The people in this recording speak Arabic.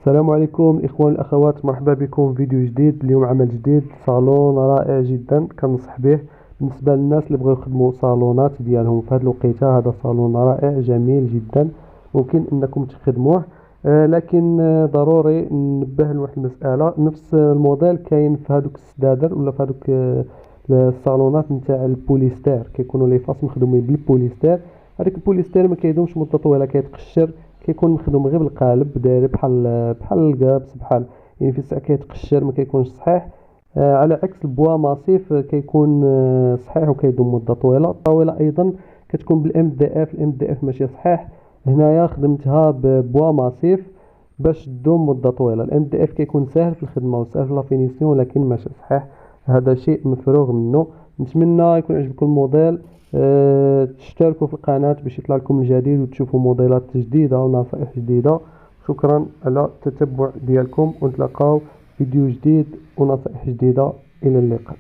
السلام عليكم الاخوان الاخوات، مرحبا بكم في فيديو جديد. اليوم عمل جديد، صالون رائع جدا كنصح به بالنسبه للناس اللي بغاو يخدموا صالونات ديالهم في هذه الوقيته. هذا صالون رائع جميل جدا، ممكن انكم تخدموه. لكن ضروري ننبه لواحد المساله. نفس الموديل كاين في هذوك السدادر ولا في هذوك الصالونات نتاع البوليستير، كيكونوا لي فاس مخدومين بالبوليستير. هذاك البوليستير ما كيدومش مده طويله، كيتقشر، كيكون مخدوم غير بالقالب، داير بحال القابس، بحال يعني في الساعه كيتقشر، ما كيكونش صحيح. على عكس البوا ماسيف، كيكون صحيح وكيدوم مده طويله. الطاوله ايضا كتكون بالام دي اف. الام دي اف ماشي صحيح، هنايا خدمتها ببوا ماسيف باش تدوم مده طويله. الام دي اف كيكون ساهل في الخدمه وسهل في لا فينيسيون، ولكن ماشي صحيح. هذا شيء مفروغ منه. نتمنى يكون عجبكم الموديل. تشتركوا في القناة باش يطلع لكم الجديد وتشوفوا موديلات جديدة ونصائح جديدة. شكرا على التتبع ديالكم، ونتلاقاو فيديو جديد ونصائح جديدة. إلى اللقاء.